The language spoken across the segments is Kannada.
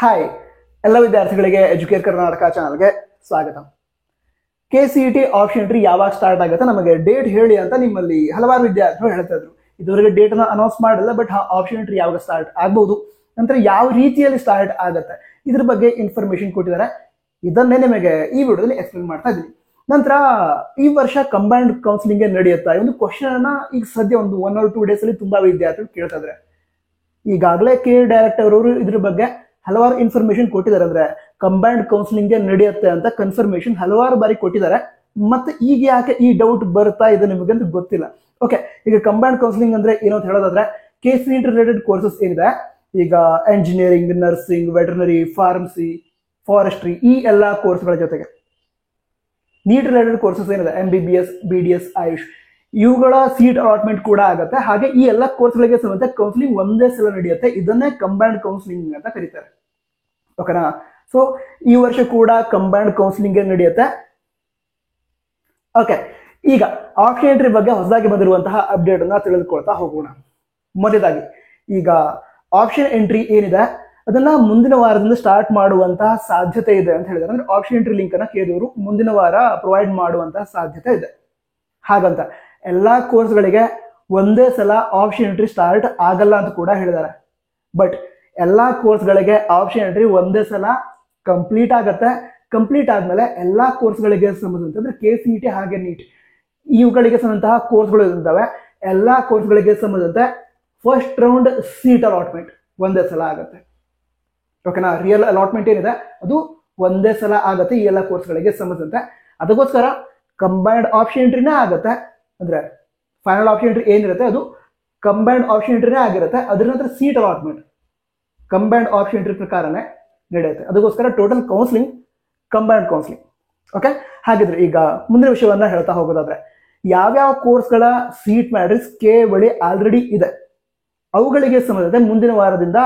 ಹಾಯ್ ಎಲ್ಲ ವಿದ್ಯಾರ್ಥಿಗಳಿಗೆ ಎಜುಕೇರ್ ಕರ್ನಾಟಕ ಚಾನಲ್ಗೆ ಸ್ವಾಗತ. KCET ಆಪ್ಷನ್ ಎಂಟ್ರಿ ಯಾವಾಗ ಸ್ಟಾರ್ಟ್ ಆಗುತ್ತೆ ನಮಗೆ ಡೇಟ್ ಹೇಳಿ ಅಂತ ನಿಮ್ಮಲ್ಲಿ ಹಲವಾರು ವಿದ್ಯಾರ್ಥಿಗಳು ಹೇಳ್ತಾ ಇದ್ರು. ಇದುವರೆಗೆ ಡೇಟ್ ಅನ್ನ ಅನೌನ್ಸ್ ಮಾಡಿಲ್ಲ, ಬಟ್ ಆಪ್ಷನ್ ಎಂಟ್ರಿ ಯಾವಾಗ ಸ್ಟಾರ್ಟ್ ಆಗಬಹುದು, ನಂತರ ಯಾವ ರೀತಿಯಲ್ಲಿ ಸ್ಟಾರ್ಟ್ ಆಗುತ್ತೆ ಇದ್ರ ಬಗ್ಗೆ ಇನ್ಫಾರ್ಮೇಶನ್ ಕೊಟ್ಟಿದ್ದಾರೆ. ಇದನ್ನೇ ನಿಮಗೆ ಈ ವಿಡಿಯೋದಲ್ಲಿ ಎಕ್ಸ್ಪ್ಲೇನ್ ಮಾಡ್ತಾ ಇದ್ದೀನಿ. ನಂತರ ಈ ವರ್ಷ ಕಂಬೈನ್ಡ್ ಕೌನ್ಸಿಲಿಂಗ್ ನಡೆಯುತ್ತಾ ಈ ಒಂದು ಕ್ವಶನ್ ಅನ್ನ ಈಗ ಸದ್ಯ ಒಂದು 1 or 2 ಡೇಸ್ ಅಲ್ಲಿ ತುಂಬಾ ವಿದ್ಯಾರ್ಥಿಗಳು ಕೇಳ್ತಾ ಇದ್ದಾರೆ. ಈಗಾಗಲೇ ಡೈರೆಕ್ಟರ್ ಅವರು ಇದ್ರ ಬಗ್ಗೆ ಹಲವಾರು ಇನ್ಫಾರ್ಮೇಶನ್ ಕೊಟ್ಟಿದ್ದಾರೆ. ಅಂದ್ರೆ ಕಂಬೈನ್ಡ್ ಕೌನ್ಸಿಲಿಂಗ್ ನಡೆಯುತ್ತೆ ಅಂತ ಕನ್ಫರ್ಮೇಶನ್ ಹಲವಾರು ಬಾರಿ ಕೊಟ್ಟಿದ್ದಾರೆ. ಮತ್ತೆ ಈಗ ಯಾಕೆ ಈ ಡೌಟ್ ಬರ್ತಾ ಇದೆ ನಿಮಗೆ ಅಂತ ಗೊತ್ತಿಲ್ಲ. ಓಕೆ, ಈಗ ಕಂಬೈನ್ಡ್ ಕೌನ್ಸಿಲಿಂಗ್ ಅಂದ್ರೆ ಏನು ಅಂತ ಹೇಳೋದಾದ್ರೆ KCET ರಿಲೇಟೆಡ್ ಕೋರ್ಸಸ್ ಏನಿದೆ, ಈಗ engineering, nursing, veterinary, pharmacy, forestry ಈ ಎಲ್ಲಾ ಕೋರ್ಸ್ಗಳ ಜೊತೆಗೆ ನೀಟ್ ರಿಲೇಟೆಡ್ ಕೋರ್ಸಸ್ ಏನಿದೆ MBBS, BDS, ಆಯುಷ್ ಇವುಗಳ ಸೀಟ್ ಅಲಾಟ್ಮೆಂಟ್ ಕೂಡ ಆಗುತ್ತೆ. ಹಾಗೆ ಈ ಎಲ್ಲ ಕೋರ್ಸ್ಗಳಿಗೆ ಸಮೇತ ಕೌನ್ಸಿಲಿಂಗ್ ಒಂದೇ ಸಲ ನಡೆಯುತ್ತೆ. ಇದನ್ನೇ ಕಂಬೈನ್ಡ್ ಕೌನ್ಸಿಲಿಂಗ್ ಅಂತ ಕರೀತಾರೆ. ಓಕೆನಾ? ಸೊ ಈ ವರ್ಷ ಕೂಡ ಕಂಬೈನ್ಡ್ ಕೌನ್ಸಿಲಿಂಗ್ ನಡೆಯುತ್ತೆ. ಓಕೆ, ಈಗ ಆಪ್ಷನ್ ಎಂಟ್ರಿ ಬಗ್ಗೆ ಹೊಸದಾಗಿ ಬಂದಿರುವಂತಹ ಅಪ್ಡೇಟ್ ಅನ್ನ ತಿಳಿದುಕೊಳ್ತಾ ಹೋಗೋಣ. ಮೊದಲಾಗಿ ಈಗ ಆಪ್ಷನ್ ಎಂಟ್ರಿ ಏನಿದೆ ಅದನ್ನ ಮುಂದಿನ ವಾರದಿಂದ ಸ್ಟಾರ್ಟ್ ಮಾಡುವಂತಹ ಸಾಧ್ಯತೆ ಇದೆ ಅಂತ ಹೇಳಿದ್ದಾರೆ. ಅಂದ್ರೆ ಆಪ್ಷನ್ ಎಂಟ್ರಿ ಲಿಂಕ್ ಅನ್ನ ಕೇಳಿದವರು ಮುಂದಿನ ವಾರ ಪ್ರೊವೈಡ್ ಮಾಡುವಂತಹ ಸಾಧ್ಯತೆ ಇದೆ. ಹಾಗಂತ ಎಲ್ಲಾ ಕೋರ್ಸ್ಗಳಿಗೆ ಒಂದೇ ಸಲ ಆಪ್ಷನ್ ಎಂಟ್ರಿ ಸ್ಟಾರ್ಟ್ ಆಗಲ್ಲ ಅಂತ ಕೂಡ ಹೇಳಿದ್ದಾರೆ. ಬಟ್ ಎಲ್ಲಾ ಕೋರ್ಸ್ಗಳಿಗೆ ಆಪ್ಷನ್ ಎಂಟ್ರಿ ಒಂದೇ ಸಲ ಕಂಪ್ಲೀಟ್ ಆಗತ್ತೆ. ಕಂಪ್ಲೀಟ್ ಆದ್ಮೇಲೆ ಎಲ್ಲಾ ಕೋರ್ಸ್ಗಳಿಗೆ ಸಂಬಂಧಿಸಿದಂತೆ ಅಂದ್ರೆ KCET ಹಾಗೆ ನೀಟ್ ಇವುಗಳಿಗೆ ಸಂಬಂಧಂತಹ ಕೋರ್ಸ್ಗಳು ಇದ್ದಾವೆ. ಎಲ್ಲಾ ಕೋರ್ಸ್ಗಳಿಗೆ ಸಂಬಂಧಿಸಿದಂತೆ ಫಸ್ಟ್ ರೌಂಡ್ ಸೀಟ್ ಅಲಾಟ್ಮೆಂಟ್ ಒಂದೇ ಸಲ ಆಗತ್ತೆ. ಓಕೆನಾ? ರಿಯಲ್ ಅಲಾಟ್ಮೆಂಟ್ ಏನಿದೆ ಅದು ಒಂದೇ ಸಲ ಆಗತ್ತೆ ಈ ಎಲ್ಲ ಕೋರ್ಸ್ಗಳಿಗೆ ಸಂಬಂಧಿಸಿದಂತೆ. ಅದಕ್ಕೋಸ್ಕರ ಕಂಬೈನ್ಡ್ ಆಪ್ಷನ್ ಎಂಟ್ರಿನೇ ಆಗತ್ತೆ. ಅಂದ್ರೆ ಫೈನಲ್ ಆಪ್ಷನ್ ಎಂಟ್ರಿ ಏನಿರುತ್ತೆ ಅದು ಕಂಬೈನ್ಡ್ ಆಪ್ಷನ್ ಎಂಟ್ರಿನೇ ಆಗಿರುತ್ತೆ. ಅದರ ನಂತರ seat allotment combined option entry ಪ್ರಕಾರನೇ ನಡೆಯುತ್ತೆ. ಅದಕ್ಕೋಸ್ಕರ total counselling combined counselling. Okay, ಹಾಗಿದ್ರೆ ಈಗ ಮುಂದಿನ ವಿಷಯವನ್ನ ಹೇಳ್ತಾ ಹೋಗೋದಾದ್ರೆ ಯಾವ್ಯಾವ ಕೋರ್ಸ್ಗಳ ಸೀಟ್ ಮ್ಯಾಟ್ರಿಕ್ಸ್ ಬಳಿ ಆಲ್ರೆಡಿ ಇದೆ ಅವುಗಳಿಗೆ ಸಂಬಂಧಿಸಿದ ಮುಂದಿನ ವಾರದಿಂದ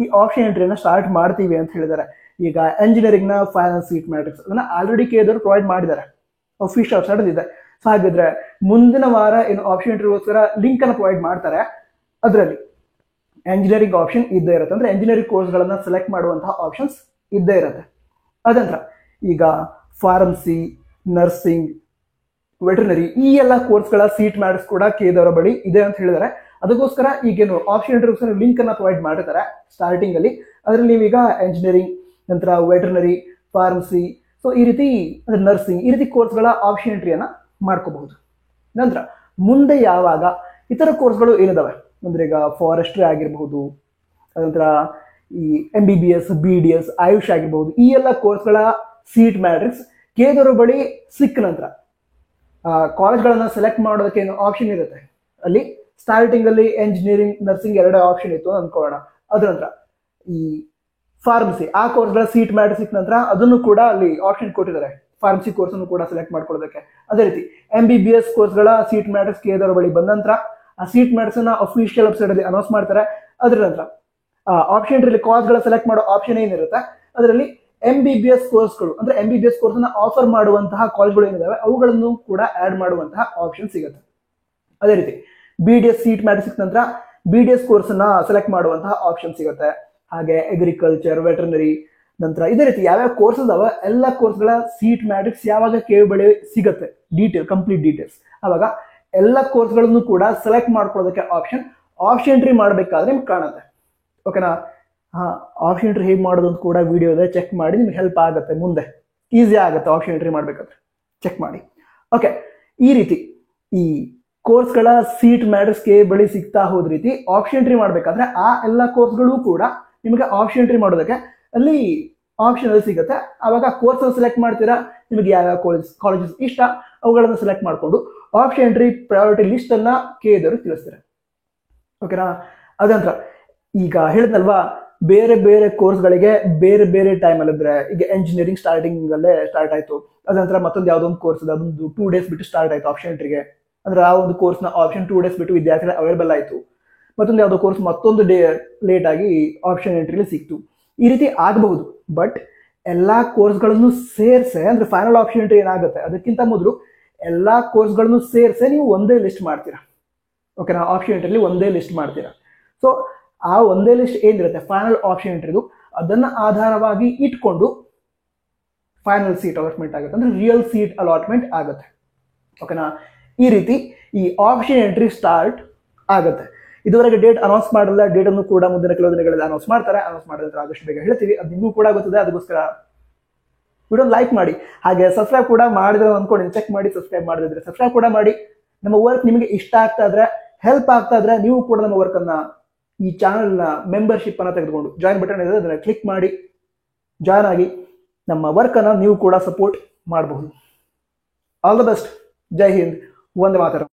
ಈ ಆಪ್ಷನ್ ಎಂಟ್ರಿನ ಸ್ಟಾರ್ಟ್ ಮಾಡ್ತೀವಿ ಅಂತ ಹೇಳಿದ್ದಾರೆ. ಈಗ ಎಂಜಿನಿಯರಿಂಗ್ ನ ಫೈನಲ್ ಸೀಟ್ ಮ್ಯಾಟ್ರಿಕ್ಸ್ ಅದನ್ನ ಆಲ್ರೆಡಿ KCET ಪ್ರೊವೈಡ್ ಮಾಡಿದ್ದಾರೆ, ಅಫಿಷಿಯಲ್ ವೆಬ್ಸೈಟ್ ಇದೆ. ಸೊ ಹಾಗಿದ್ರೆ ಮುಂದಿನ ವಾರ ಏನು ಆಪ್ಷನ್ ಎಂಟ್ರಿಗೋಸ್ಕರ ಲಿಂಕ್ ಅನ್ನು ಪ್ರೊವೈಡ್ ಮಾಡ್ತಾರೆ, ಅದರಲ್ಲಿ ಎಂಜಿನಿಯರಿಂಗ್ ಆಪ್ಷನ್ ಇದ್ದೇ ಇರುತ್ತೆ. ಅಂದ್ರೆ ಎಂಜಿನಿಯರಿಂಗ್ ಕೋರ್ಸ್ಗಳನ್ನ ಸೆಲೆಕ್ಟ್ ಮಾಡುವಂತಹ ಆಪ್ಷನ್ಸ್ ಇದ್ದೇ ಇರುತ್ತೆ. ಅದಂತರ ಈಗ ಫಾರ್ಮಸಿ, ನರ್ಸಿಂಗ್, ವೆಟರ್ನರಿ ಈ ಎಲ್ಲ ಕೋರ್ಸ್ಗಳ ಸೀಟ್ ಮ್ಯಾಟ್ರಿಕ್ಸ್ ಕೂಡ KCET ಬಳಿ ಇದೆ ಅಂತ ಹೇಳಿದ್ದಾರೆ. ಅದಕ್ಕೋಸ್ಕರ ಈಗೇನು ಆಪ್ಷನ್ ಎಂಟ್ರಿಗೋಸ್ಕರ ಲಿಂಕ್ ಅನ್ನ ಪ್ರೊವೈಡ್ ಮಾಡಿರ್ತಾರೆ ಸ್ಟಾರ್ಟಿಂಗ್ ಅಲ್ಲಿ. ಅದರಲ್ಲಿ ನೀವೀಗ ಎಂಜಿನಿಯರಿಂಗ್, ನಂತರ ವೆಟರ್ನರಿ, ಫಾರ್ಮಸಿ, ಸೊ ಈ ರೀತಿ ಅಂದ್ರೆ ನರ್ಸಿಂಗ್ ಈ ರೀತಿ ಕೋರ್ಸ್ಗಳ ಆಪ್ಷನ್ ಎಂಟ್ರಿಯನ್ನ ಮಾಡ್ಕೋಬಹುದು. ನಂತರ ಮುಂದೆ ಯಾವಾಗ ಇತರ ಕೋರ್ಸ್ಗಳು ಏನಿದಾವೆ ಅಂದ್ರೆ ಈಗ ಫಾರೆಸ್ಟ್ರಿ ಆಗಿರಬಹುದು, ನಂತರ ಈ MBBS, BDS, ಆಯುಷ್ ಆಗಿರಬಹುದು ಈ ಎಲ್ಲ ಕೋರ್ಸ್ಗಳ ಸೀಟ್ ಮ್ಯಾಟ್ರಿಕ್ಸ್ KCET ಬಳಿ ಸಿಕ್ಕ ನಂತರ ಕಾಲೇಜ್ಗಳನ್ನ ಸೆಲೆಕ್ಟ್ ಮಾಡೋದಕ್ಕೆ ಏನು ಆಪ್ಷನ್ ಇರುತ್ತೆ. ಅಲ್ಲಿ ಸ್ಟಾರ್ಟಿಂಗ್ ಅಲ್ಲಿ ಎಂಜಿನಿಯರಿಂಗ್, ನರ್ಸಿಂಗ್ ಎರಡೇ ಆಪ್ಷನ್ ಇತ್ತು ಅನ್ಕೊಳ್ಳೋಣ. ಅದ್ರ ನಂತರ ಈ ಫಾರ್ಮಸಿ ಆ ಕೋರ್ಸ್ಗಳ ಸೀಟ್ ಮ್ಯಾಟ್ರಿಕ್ಸ್ ಸಿಕ್ಕ ನಂತರ ಅದನ್ನು ಕೂಡ ಅಲ್ಲಿ ಆಪ್ಷನ್ ಕೊಟ್ಟಿದ್ದಾರೆ, ಫಾರ್ಮಸಿ ಕೋರ್ಸ್ ಅನ್ನು ಕೂಡ ಸೆಲೆಕ್ಟ್ ಮಾಡ್ಕೊಳ್ಳೋದಕ್ಕೆ. ಅದೇ ರೀತಿ MBBS ಕೋರ್ಸ್ಗಳ ಸೀಟ್ ಮ್ಯಾಟ್ರಿಕ್ಸ್ KCET ಬಳಿ ಬಂದ ನಂತರ ಆ ಸೀಟ್ ಮ್ಯಾಟ್ರಿಕ್ಸ್ ಅನ್ನ ಅಫಿಷಿಯಲ್ ವೆಬ್ಸೈಟ್ ಅಲ್ಲಿ ಅನೌನ್ಸ್ ಮಾಡ್ತಾರೆ. ಅದರ ನಂತರ ಆಪ್ಷನ್ ಎಂಟ್ರಿ ಕಾಲೇಜ್ಗಳ ಸೆಲೆಕ್ಟ್ ಮಾಡೋ ಆಪ್ಷನ್ ಏನಿರುತ್ತೆ ಅದರಲ್ಲಿ MBBS ಕೋರ್ಸ್ಗಳು ಅಂದ್ರೆ MBBS ಕೋರ್ಸ್ ಅನ್ನ ಆಫರ್ ಮಾಡುವಂತಹ ಕಾಲೇಜ್ಗಳು ಏನಿದಾವೆ ಅವುಗಳನ್ನು ಕೂಡ ಆಡ್ ಮಾಡುವಂತಹ ಆಪ್ಷನ್ ಸಿಗುತ್ತೆ. ಅದೇ ರೀತಿ BDS ಸೀಟ್ ಮ್ಯಾಟ್ರಿಕ್ಸ್ ನಂತರ BDS ಕೋರ್ಸ್ ಅನ್ನ ಸೆಲೆಕ್ಟ್ ಮಾಡುವಂತಹ ಆಪ್ಷನ್ ಸಿಗುತ್ತೆ. ಹಾಗೆ ಅಗ್ರಿಕಲ್ಚರ್, ವೆಟರ್ನರಿ, ನಂತರ ಇದೇ ರೀತಿ ಯಾವ್ಯಾವ ಕೋರ್ಸಸ್ ಅವ ಎಲ್ಲ ಕೋರ್ಸ್ಗಳ ಸೀಟ್ ಮ್ಯಾಟ್ರಿಕ್ಸ್ ಯಾವಾಗ KCET ಬಳಿ ಸಿಗುತ್ತೆ ಕಂಪ್ಲೀಟ್ ಡೀಟೇಲ್ಸ್, ಅವಾಗ ಎಲ್ಲ ಕೋರ್ಸ್ಗಳನ್ನು ಕೂಡ ಸೆಲೆಕ್ಟ್ ಮಾಡ್ಕೊಳ್ಳೋದಕ್ಕೆ ಆಪ್ಷನ್ ಎಂಟ್ರಿ ಮಾಡಬೇಕಾದ್ರೆ ನಿಮ್ಗೆ ಕಾಣುತ್ತೆ. ಓಕೆನಾ? ಆಪ್ಷನ್ ಎಂಟ್ರಿ ಹೇಗೆ ಮಾಡೋದು ಅಂತ ಕೂಡ ವಿಡಿಯೋ ಇದೆ, ಚೆಕ್ ಮಾಡಿ, ನಿಮ್ಗೆ ಹೆಲ್ಪ್ ಆಗುತ್ತೆ. ಮುಂದೆ ಈಸಿ ಆಗುತ್ತೆ ಆಪ್ಷನ್ ಎಂಟ್ರಿ ಮಾಡ್ಬೇಕಾದ್ರೆ, ಚೆಕ್ ಮಾಡಿ. ಓಕೆ, ಈ ರೀತಿ ಈ ಕೋರ್ಸ್ಗಳ ಸೀಟ್ ಮ್ಯಾಟ್ರಿಕ್ಸ್ KCET ಬಳಿ ಸಿಗ್ತಾ ಹೋದ ರೀತಿ ಆಪ್ಷನ್ ಎಂಟ್ರಿ ಮಾಡ್ಬೇಕಾದ್ರೆ ಆ ಎಲ್ಲ ಕೋರ್ಸ್ಗಳು ಕೂಡ ನಿಮಗೆ ಆಪ್ಷನ್ ಎಂಟ್ರಿ ಮಾಡೋದಕ್ಕೆ ಅಲ್ಲಿ ಆಪ್ಷನ್ ಅಲ್ಲಿ ಸಿಗುತ್ತೆ. ಅವಾಗ ಕೋರ್ಸ್ ಸೆಲೆಕ್ಟ್ ಮಾಡ್ತೀರಾ, ನಿಮಗೆ ಯಾವ್ಯಾವ ಕಾಲೇಜಸ್ ಇಷ್ಟ ಅವುಗಳನ್ನು ಸೆಲೆಕ್ಟ್ ಮಾಡಿಕೊಂಡು ಆಪ್ಷನ್ ಎಂಟ್ರಿ ಪ್ರಯಾರಿಟಿ ಲಿಸ್ಟ್ ಅನ್ನ KCET ತಿಳಿಸ್ತಾರೆ. ಓಕೆನಾ? ಅದಂತರ ಈಗ ಹೇಳಿದ್ನಲ್ವಾ ಬೇರೆ ಬೇರೆ ಕೋರ್ಸ್ಗಳಿಗೆ ಬೇರೆ ಬೇರೆ ಟೈಮಲ್ಲಿ ಇದ್ರೆ ಈಗ ಎಂಜಿನಿಯರಿಂಗ್ ಸ್ಟಾರ್ಟಿಂಗ್ ಅಲ್ಲೇ ಸ್ಟಾರ್ಟ್ ಆಯ್ತು, ಅದಂತರ ಮತ್ತೊಂದು ಯಾವುದೊಂದು ಕೋರ್ಸ್ ಇದೆ ಅದೊಂದು 2 days ಬಿಟ್ಟು ಸ್ಟಾರ್ಟ್ ಆಯ್ತು ಆಪ್ಷನ್ ಎಂಟ್ರಿಗೆ. ಅಂದ್ರೆ ಆ ಒಂದು ಕೋರ್ಸ್ನ ಆಪ್ಷನ್ 2 days ಬಿಟ್ಟು ವಿದ್ಯಾರ್ಥಿಗಳ ಅವೈಲೇಬಲ್ ಆಯಿತು. ಮತ್ತೊಂದು ಯಾವುದೋ ಕೋರ್ಸ್ ಮತ್ತೊಂದು ಡೇ ಲೇಟ್ ಆಗಿ ಆಪ್ಷನ್ ಎಂಟ್ರಿಲಿ ಸಿಕ್ತು. ಈ ರೀತಿ ಆಗಬಹುದು. ಬಟ್ ಎಲ್ಲಾ ಕೋರ್ಸ್ಗಳನ್ನು ಸೇರ್ಸೆ ಅಂದ್ರೆ ಫೈನಲ್ ಆಪ್ಷನ್ ಎಂಟ್ರಿ ಏನಾಗುತ್ತೆ ಅದಕ್ಕಿಂತ ಮೊದಲು ಎಲ್ಲಾ ಕೋರ್ಸ್ಗಳನ್ನು ಸೇರ್ಸೆ ನೀವು ಒಂದೇ ಲಿಸ್ಟ್ ಮಾಡ್ತೀರಾ. ಓಕೆನಾ? ಆಪ್ಷನ್ ಎಂಟ್ರಿಲಿ ಒಂದೇ ಲಿಸ್ಟ್ ಮಾಡ್ತೀರಾ. ಸೊ ಆ ಒಂದೇ ಲಿಸ್ಟ್ ಏನಿರುತ್ತೆ ಫೈನಲ್ ಆಪ್ಷನ್ ಎಂಟ್ರಿದು ಅದನ್ನ ಆಧಾರವಾಗಿ ಇಟ್ಕೊಂಡು ಫೈನಲ್ ಸೀಟ್ ಅಲಾಟ್ಮೆಂಟ್ ಆಗುತ್ತೆ, ಅಂದ್ರೆ ರಿಯಲ್ ಸೀಟ್ ಅಲಾಟ್ಮೆಂಟ್ ಆಗುತ್ತೆ. ಓಕೆನಾ? ಈ ರೀತಿ ಈ ಆಪ್ಷನ್ ಎಂಟ್ರಿ ಸ್ಟಾರ್ಟ್ ಆಗುತ್ತೆ. ಇದುವರೆಗೆ ಡೇಟ್ ಅನೌನ್ಸ್ ಮಾಡಲ್ಲ, ಡೇಟ್ ಅನ್ನು ಕೂಡ ಮುಂದಿನ ಕೆಲವು ದಿನಗಳಲ್ಲಿ ಅನೌನ್ಸ್ ಮಾಡ್ತಾರೆ. ಅನೌನ್ಸ್ ಮಾಡಿದ ನಂತರ ಆದಷ್ಟು ಬೇಗ ಹೇಳ್ತೀವಿ, ಅದು ನಿಮಗೂ ಕೂಡ ಗೊತ್ತಿದೆ. ಅದಕ್ಕೋಸ್ಕರ ವಿಡಿಯೋ ಲೈಕ್ ಮಾಡಿ, ಹಾಗೆ ಸಬ್ಸ್ಕ್ರೈಬ್ ಕೂಡ ಮಾಡಿದ್ರೆ ಅಂದ್ಕೊಂಡು ಚೆಕ್ ಮಾಡಿ. ಸಬ್ಸ್ಕ್ರೈಬ್ ಮಾಡಿದ್ರೆ ಸಬ್ಸ್ಕ್ರೈಬ್ ಕೂಡ ಮಾಡಿ. ನಮ್ಮ ವರ್ಕ್ ನಿಮಗೆ ಇಷ್ಟ ಆಗ್ತಾ ಇದ್ರೆ, ಹೆಲ್ಪ್ ಆಗ್ತಾ ಇದ್ರೆ, ನೀವು ಕೂಡ ನಮ್ಮ ವರ್ಕ್ ಅನ್ನ ಈ ಚಾನೆಲ್ನ ಮೆಂಬರ್ಶಿಪ್ ಅನ್ನ ತೆಗೆದುಕೊಂಡು ಜಾಯಿನ್ ಬಟನ್ ಇದೆ, ಅದನ್ನ ಕ್ಲಿಕ್ ಮಾಡಿ ಜಾಯ್ನ್ ಆಗಿ ನಮ್ಮ ವರ್ಕ್ ಅನ್ನ ನೀವು ಕೂಡ ಸಪೋರ್ಟ್ ಮಾಡಬಹುದು. All the best. ಜೈ ಹಿಂದ್. ವಂದೇ ಮಾತರಂ.